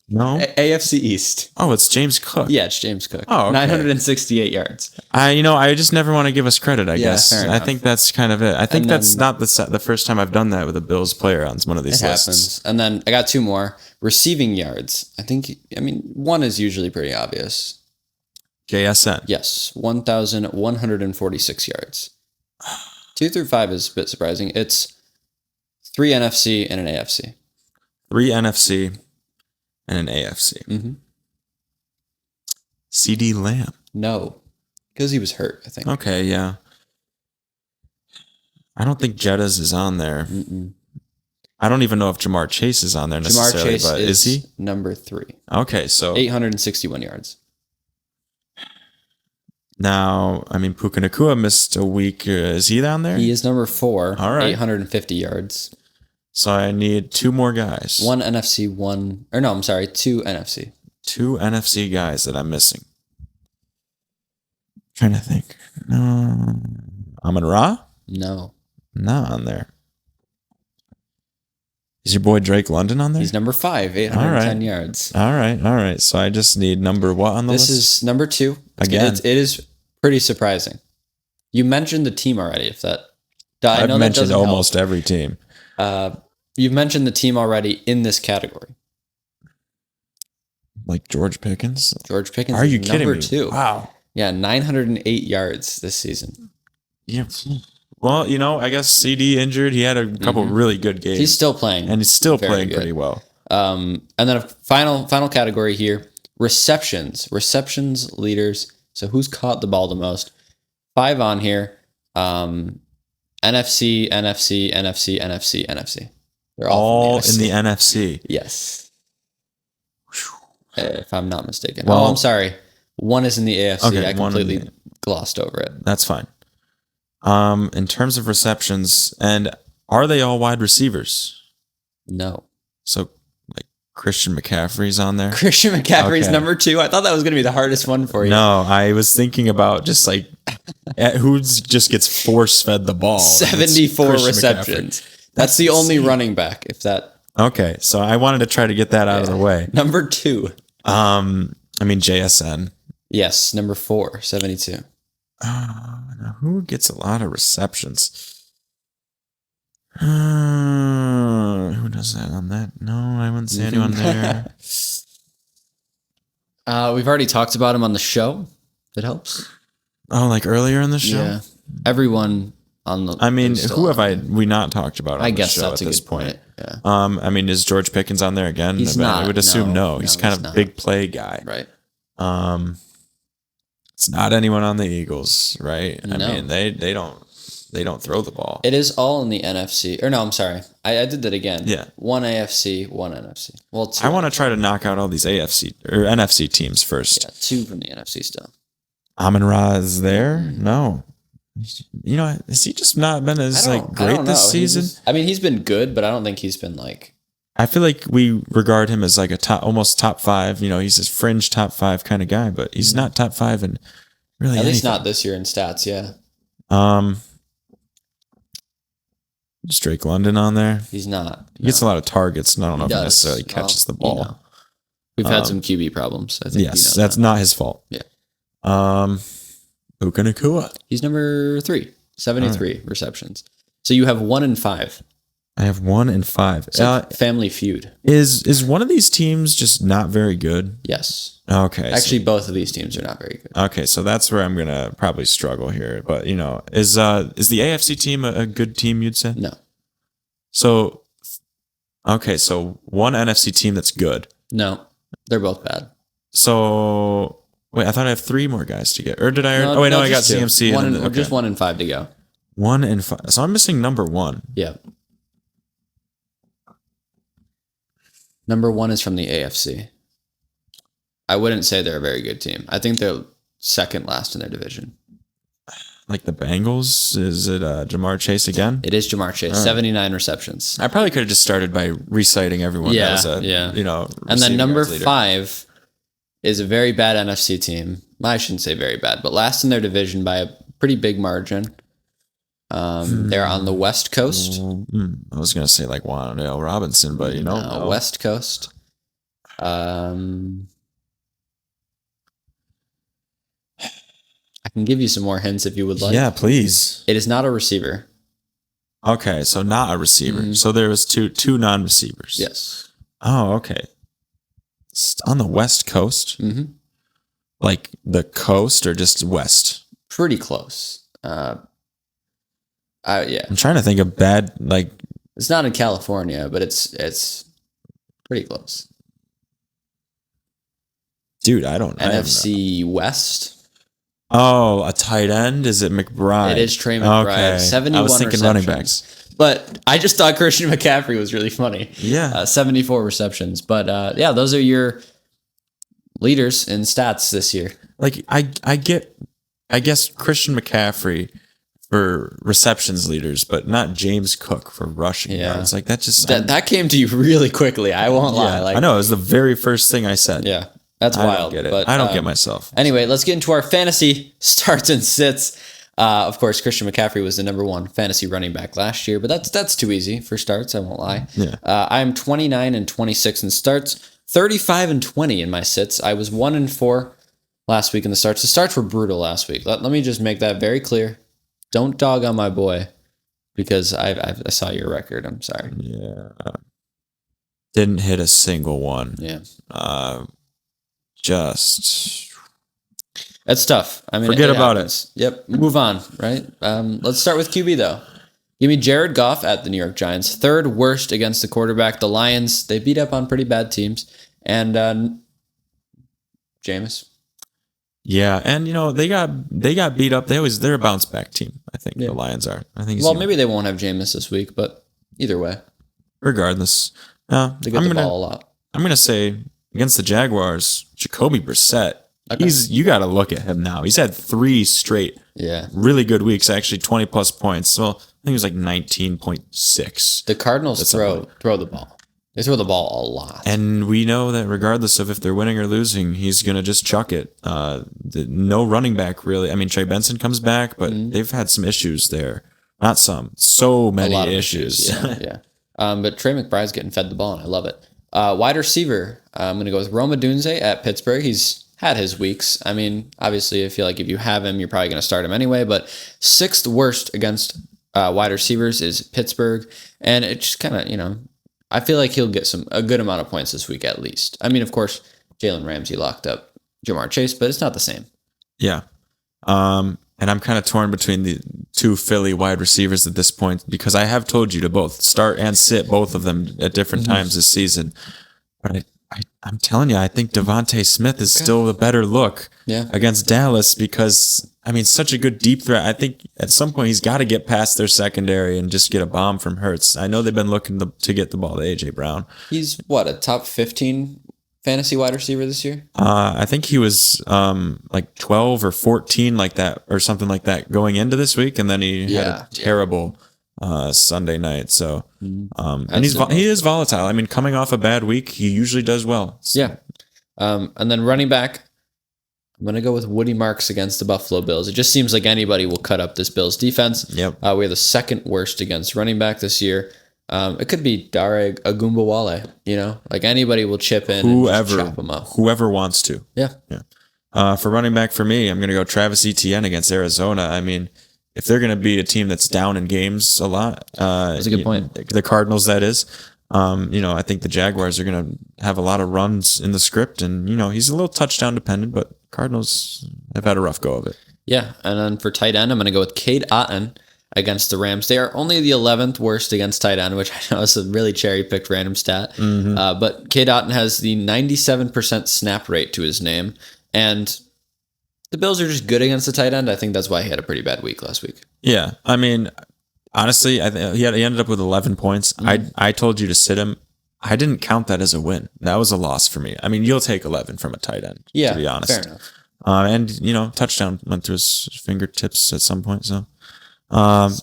No? AFC East. Oh, it's James Cook. Yeah, it's James Cook. Oh, okay. 968 yards. I just never want to give us credit, I guess. I think that's kind of it. I think that's not the first time I've done that with a Bills player on one of these lists. Happens. And then I got 2 more. Receiving yards. One is usually pretty obvious. JSN. Yes, 1,146 yards. 2 through 5 is a bit surprising. It's 3 NFC and an AFC. 3 NFC and an AFC. Mm-hmm. CD Lamb. No, because he was hurt, I think. Okay, yeah. I don't think Jettas is on there. Mm-mm. I don't even know if Jamar Chase is on there necessarily, but is he? Number 3. Okay, so 861 yards. Now, Puka Nacua missed a week. Is he down there? He is number 4. All right. 850 yards. So I need 2 more guys. 1 NFC, 2 NFC. 2 NFC guys that I'm missing. Trying to think. No. Amon-Ra? No. Not on there. Is your boy Drake London on there? He's number 5, 810 yards. All right. So I just need number what on the list? This is number 2. Again. It is pretty surprising. You mentioned the team already. I've mentioned almost every team. You've mentioned the team already in this category. Like George Pickens? George Pickens Are you kidding me? Number 2. Wow. Yeah, 908 yards this season. Yeah. Well, I guess CD injured. He had a couple really good games. He's still playing. And he's still playing pretty well. And then a final category here. Receptions leaders. So who's caught the ball the most? 5 on here. NFC. They're all in the NFC. Yes. If I'm not mistaken. Well, I'm sorry. 1 is in the AFC. Okay, I completely glossed over it. That's fine. In terms of receptions, and are they all wide receivers? No. So Christian McCaffrey's on there. Christian McCaffrey's number 2. I thought that was going to be the hardest one for you. No, I was thinking about just who just gets force fed the ball. 74 receptions. That's the only running back. Okay, so I wanted to try to get that out of the way. Number 2. JSN. Yes, number 4, 72. Now who gets a lot of receptions? Who does that on that? No, I wouldn't see anyone there. We've already talked about him on the show. That helps. Oh, like earlier in the show? Yeah. Everyone on the... who have we not talked about on the show at this point? Yeah. Is George Pickens on there again? He's not. I would assume no. He's kind of a big play guy. Right. It's not anyone on the Eagles, right? No. They don't... they don't throw the ball. It is all in the NFC. Or no, I'm sorry. I did that again. Yeah. One AFC, one NFC. Well, two. I want to try to knock out all these AFC or NFC teams first. Yeah, two from the NFC still. Amon-Ra is there? No. Has he just not been as great this season? He's been good, but I don't think he's been like. I feel like we regard him as like almost top 5. He's a fringe top 5 kind of guy, but he's not top 5 in really at anything. least not this year in stats. Yeah. Is Drake London on there? He's not. He gets a lot of targets, and I don't know if he necessarily catches the ball. We've had some QB problems. I think. Yes, that's not his fault. Yeah. Puka Nacua. He's number 3, 73 receptions. So you have 1 and 5. I have 1 and 5. Family Feud. Is one of these teams just not very good? Yes. Okay. Actually, both of these teams are not very good. Okay, so that's where I'm gonna probably struggle here. But is the AFC team a good team? You'd say no. So, okay, so one NFC team that's good. No, they're both bad. So wait, I thought I have 3 more guys to get, or did I? No, I got CMC. Just 1 and 5 to go. 1 and 5. So I'm missing number 1. Yeah. Number 1 is from the AFC. I wouldn't say they're a very good team. I think they're second last in their division. Like the Bengals? Is it Jamar Chase again? It is Jamar Chase. 79 receptions. I probably could have just started by reciting everyone. Yeah, that was and then number 5 is a very bad NFC team. I shouldn't say very bad, but last in their division by a pretty big margin. They're on the West Coast. I was going to say like Wan'Dale Robinson, but no. West Coast. I can give you some more hints if you would like. Yeah, please. It is not a receiver. Okay, so not a receiver. Mm-hmm. So there was two non-receivers. Yes. Oh, okay. It's on the West Coast? Mm-hmm. Like the coast or just west? Pretty close. Yeah. I'm trying to think of bad, like... It's not in California, but it's pretty close. Dude, I don't know. NFC West. Oh, a tight end? Is it McBride? It is Trey McBride. Okay. 71 I was thinking running backs. But I just thought Christian McCaffrey was really funny. Yeah. 74 receptions. But those are your leaders in stats this year. Like, I guess Christian McCaffrey for receptions leaders, but not James Cook for rushing yards. Like, that just... That came to you really quickly. I won't lie. Like, I know. It was the very first thing I said. Yeah. That's wild. I don't get it. But, I don't get myself. Anyway, let's get into our fantasy starts and sits. Of course, Christian McCaffrey was the number 1 fantasy running back last year, but that's too easy for starts. I won't lie. Yeah. I'm 29 and 26 in starts, 35 and 20 in my sits. I was 1 and 4 last week in the starts. The starts were brutal last week. Let me just make that very clear. Don't dog on my boy because I saw your record. I'm sorry. Yeah. Didn't hit a single one. Yeah. Just that's tough. I mean, forget about it. Yep. Move on, right? Let's start with QB though. Give me Jared Goff at the New York Giants. 3rd worst against the quarterback. The Lions, they beat up on pretty bad teams. And Jameis. Yeah, and they got beat up. They're a bounce back team. I think the Lions are. I think. Maybe they won't have Jameis this week, but either way. Regardless, no, they get the ball a lot. I'm gonna say against the Jaguars, Jacoby Brissett. Okay. You got to look at him now. He's had 3 straight, really good weeks. Actually, 20+ points. So I think it was like 19.6. The Cardinals throw the ball. They throw the ball a lot, and we know that regardless of if they're winning or losing, he's gonna just chuck it. No running back really. I mean, Trey Benson comes back, but they've had some issues there. Not some, so many issues. Yeah. But Trey McBride's getting fed the ball, and I love it. Wide receiver, I'm going to go with Rome Odunze at Pittsburgh. He's had his weeks. I mean, obviously, I feel like if you have him, you're probably going to start him anyway. But 6th worst against wide receivers is Pittsburgh. And it just kind of, I feel like he'll get a good amount of points this week at least. I mean, of course, Jalen Ramsey locked up Jamar Chase, but it's not the same. Yeah. And I'm kind of torn between the 2 Philly wide receivers at this point because I have told you to both start and sit both of them at different times this season. But I'm telling you, I think Devontae Smith is still the better look against Dallas because, I mean, such a good deep threat. I think at some point he's got to get past their secondary and just get a bomb from Hurts. I know they've been looking to get the ball to A.J. Brown. He's a top 15 fantasy wide receiver this year? I think he was like 12 or 14 like that or something like that going into this week, and then he had a terrible Sunday night. So and he is volatile. I mean, coming off a bad week, he usually does well. So. Yeah. And then running back, I'm going to go with Woody Marks against the Buffalo Bills. It just seems like anybody will cut up this Bills defense. Yep. We are the second worst against running back this year. It could be Dare Agumbawale, like anybody will chip in and chop him up. Whoever wants to. Yeah. For running back for me, I'm going to go Travis Etienne against Arizona. I mean, if they're going to be a team that's down in games a lot, that's a good point. The Cardinals, that is. I think the Jaguars are going to have a lot of runs in the script, and he's a little touchdown dependent, but Cardinals have had a rough go of it. Yeah, and then for tight end, I'm going to go with Cade Otton against the Rams. They are only the 11th worst against tight end, which I know is a really cherry-picked random stat. Mm-hmm. But Cade Otton has the 97% snap rate to his name, and the Bills are just good against the tight end. I think that's why he had a pretty bad week last week. Yeah, I mean, honestly, he ended up with 11 points. Mm-hmm. I told you to sit him. I didn't count that as a win. That was a loss for me. I mean, you'll take 11 from a tight end, to be honest. Fair enough. And, touchdown went through his fingertips at some point. So I'm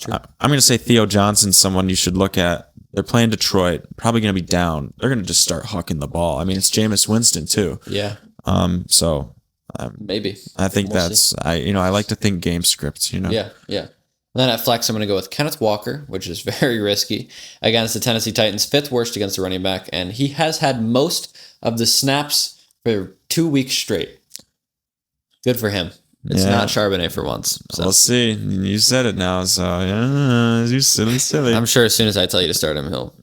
going to say Theo Johnson's someone you should look at. They're playing Detroit, probably going to be down. They're going to just start hucking the ball. I mean, it's Jameis Winston, too. Yeah. Maybe. I think I like to think game scripts, Yeah. And then at flex, I'm going to go with Kenneth Walker, which is very risky, against the Tennessee Titans, 5th worst against the running back, and he has had most of the snaps for 2 weeks straight. Good for him. It's not Charbonnet for once. So. We'll see. You said it now, so you're silly. I'm sure as soon as I tell you to start him, he'll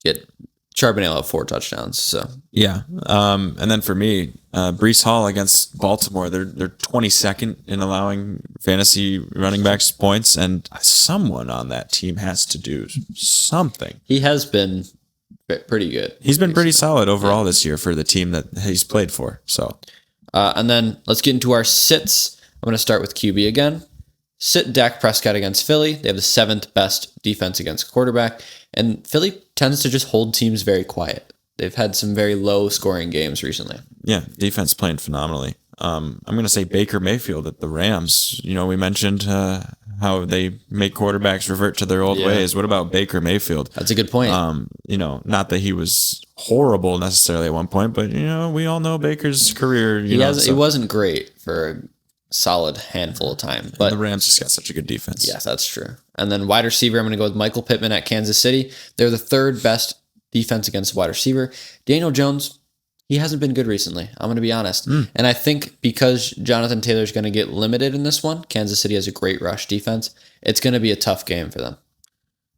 get Charbonnet will have 4 touchdowns. So yeah. And then for me, Breece Hall against Baltimore, they're 22nd in allowing fantasy running backs points, and someone on that team has to do something. He has been pretty good. He's been pretty solid overall this year for the team that he's played for. So, and then let's get into our sits. I'm going to start with QB again. Sit Dak Prescott against Philly. They have the 7th best defense against quarterback. And Philly tends to just hold teams very quiet. They've had some very low scoring games recently. Yeah, defense playing phenomenally. I'm going to say Baker Mayfield at the Rams. We mentioned how they make quarterbacks revert to their old ways. What about Baker Mayfield? That's a good point. Not that he was horrible necessarily at one point, but we all know Baker's career. It wasn't great for a solid handful of time, but the Rams just got such a good defense. Yes, that's true. And then wide receiver, I'm going to go with Michael Pittman at Kansas City. They're the 3rd best defense against wide receiver. Daniel Jones, he hasn't been good recently. I'm going to be honest. And I think because Jonathan Taylor's going to get limited in this one, Kansas City has a great rush defense. It's going to be a tough game for them.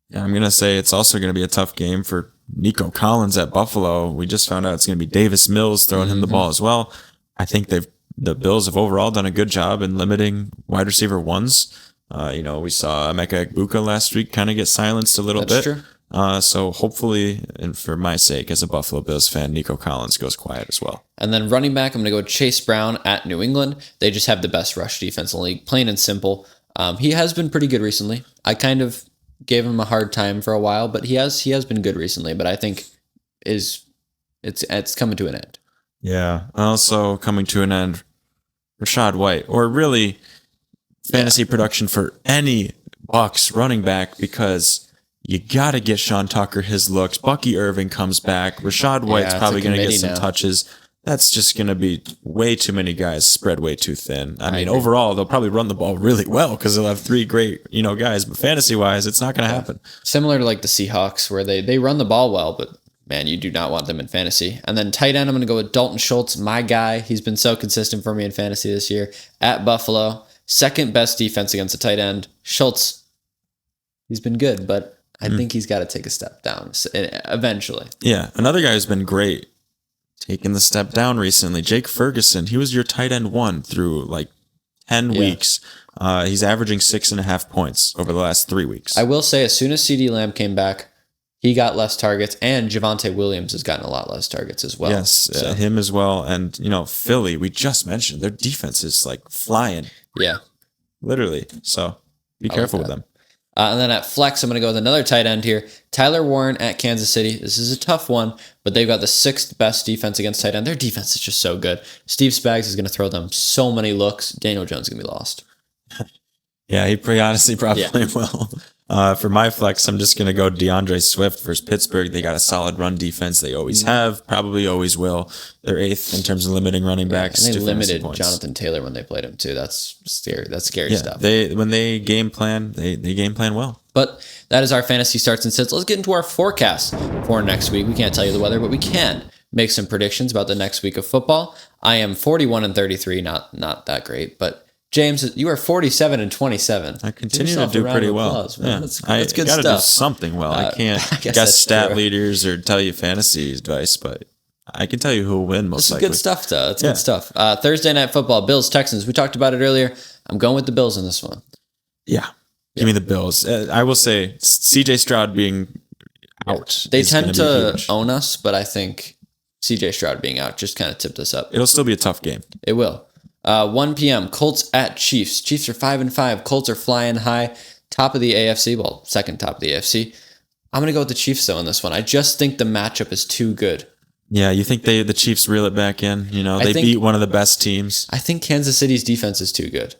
Yeah, I'm going to say it's also going to be a tough game for Nico Collins at Buffalo. We just found out it's going to be Davis Mills throwing him the ball as well. I think the Bills have overall done a good job in limiting wide receiver ones. We saw Emeka Egbuka last week kind of get silenced a little bit. True. So hopefully, and for my sake as a Buffalo Bills fan, Nico Collins goes quiet as well. And then running back, I'm going to go with Chase Brown at New England. They just have the best rush defense in the league, plain and simple. He has been pretty good recently. I kind of gave him a hard time for a while, but he has been good recently. But I think it's coming to an end. Yeah. Also coming to an end, Rachaad White, or really fantasy production for any Bucs running back, because you got to get Sean Tucker his looks. Bucky Irving comes back. Rachaad White's probably going to get some touches. That's just going to be way too many guys spread way too thin. I mean, overall, they'll probably run the ball really well because they'll have 3 great, guys. But fantasy-wise, it's not going to happen. Similar to like the Seahawks, where they run the ball well, but man, you do not want them in fantasy. And then tight end, I'm going to go with Dalton Schultz, my guy. He's been so consistent for me in fantasy this year. At Buffalo, 2nd best defense against a tight end. Schultz, he's been good, but I think he's got to take a step down eventually. Yeah, another guy who's been great, taking the step down recently, Jake Ferguson. He was your tight end 1 through like 10 weeks. He's averaging 6.5 points over the last 3 weeks. I will say, as soon as CeeDee Lamb came back, he got less targets, and Javonte Williams has gotten a lot less targets as well. Yes, him as well. And, Philly, we just mentioned, their defense is like flying. Yeah. literally. So be careful with them. And then at flex, I'm going to go with another tight end here. Tyler Warren at Kansas City. This is a tough one, but they've got the 6th best defense against tight end. Their defense is just so good. Steve Spags is going to throw them so many looks. Daniel Jones is going to be lost. Yeah, he honestly probably will. For my flex, I'm just going to go DeAndre Swift versus Pittsburgh. They got a solid run defense. They always have, probably always will. They're 8th in terms of limiting running backs. And they limited Jonathan Taylor when they played him too. That's scary. That's scary stuff. When they game plan, they game plan well. But that is our fantasy starts and sits. Let's get into our forecast for next week. We can't tell you the weather, but we can make some predictions about the next week of football. I am 41-33, not that great, but James, you are 47-27. I continue to do pretty well. That's good I stuff. gotta do something well. I can't guess stat leaders or tell you fantasy advice, but I can tell you who will win most likely. Good stuff, though. That's good stuff. Thursday night football, Bills Texans. We talked about it earlier. I'm going with the Bills in this one. Yeah. Give me the Bills. I will say CJ Stroud being out. They tend to own us, but I think CJ Stroud being out just kind of tipped us up. It'll still be a tough game. It will. 1 p.m. Colts at Chiefs. Chiefs are 5-5. Colts are flying high. Top of the AFC. Well, second top of the AFC. I'm going to go with the Chiefs, though, in this one. I just think the matchup is too good. Yeah, you think the Chiefs reel it back in? They beat one of the best teams. I think Kansas City's defense is too good.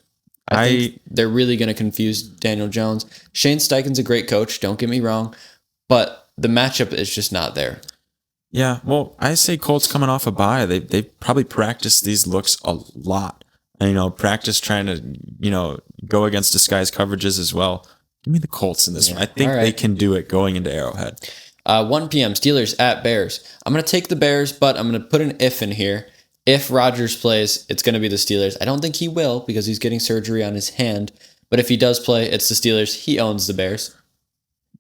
I think they're really going to confuse Daniel Jones. Shane Steichen's a great coach, don't get me wrong, but the matchup is just not there. Yeah, well, I say Colts coming off a bye. They probably practiced these looks a lot. And, practice trying to, go against disguised coverages as well. Give me the Colts in this one. I think they can do it going into Arrowhead. 1 p.m. Steelers at Bears. I'm going to take the Bears, but I'm going to put an if in here. If Rodgers plays, it's going to be the Steelers. I don't think he will because he's getting surgery on his hand. But if he does play, it's the Steelers. He owns the Bears.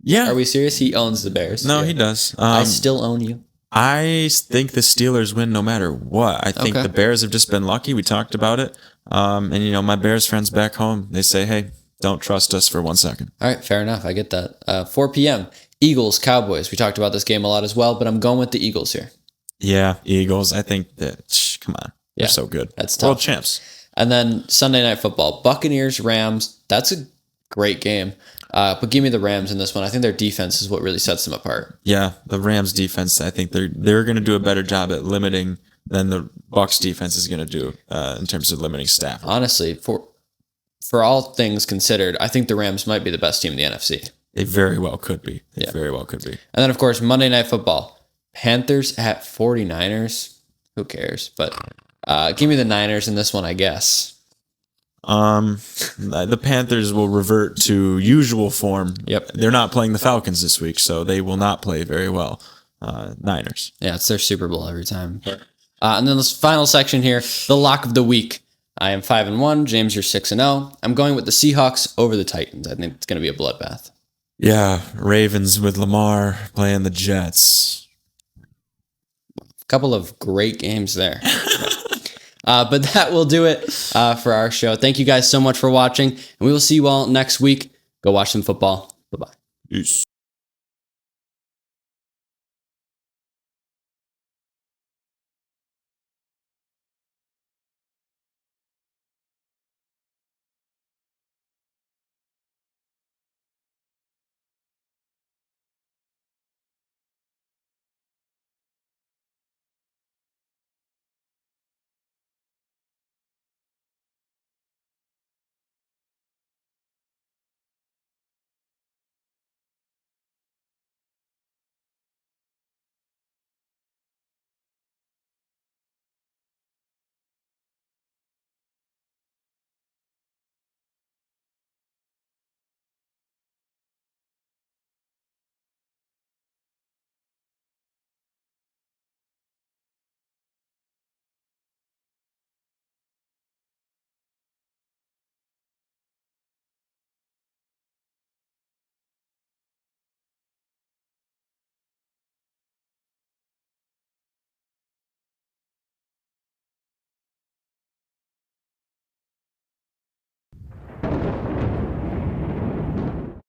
Yeah. Are we serious? He owns the Bears. No, he does. I still own you. I think the Steelers win no matter what. I think the Bears have just been lucky. We talked about it. And, my Bears friends back home, they say, hey, don't trust us for 1 second. All right, fair enough. I get that. 4 p.m. Eagles, Cowboys. We talked about this game a lot as well, but I'm going with the Eagles here. Yeah, Eagles. I think that, come on. They're so good. That's tough. World champs. And then Sunday Night Football, Buccaneers, Rams. That's a great game. But give me the Rams in this one. I think their defense is what really sets them apart. Yeah, the Rams defense, I think they're going to do a better job at limiting than the Bucs defense is going to do in terms of limiting staff. Honestly, for all things considered, I think the Rams might be the best team in the NFC. They very well could be. Very well could be. And then, of course, Monday Night Football. Panthers at 49ers. Who cares? But give me the Niners in this one, I guess. The Panthers will revert to usual form. Yep. They're not playing the Falcons this week, so they will not play very well. Niners. Yeah, it's their Super Bowl every time. And then this final section here, the lock of the week. I am 5-1. James, you're 6-0. I'm going with the Seahawks over the Titans. I think it's going to be a bloodbath. Yeah, Ravens with Lamar playing the Jets. Couple of great games there. But that will do it for our show. Thank you guys so much for watching, and we will see you all next week. Go watch some football. Bye-bye. Peace.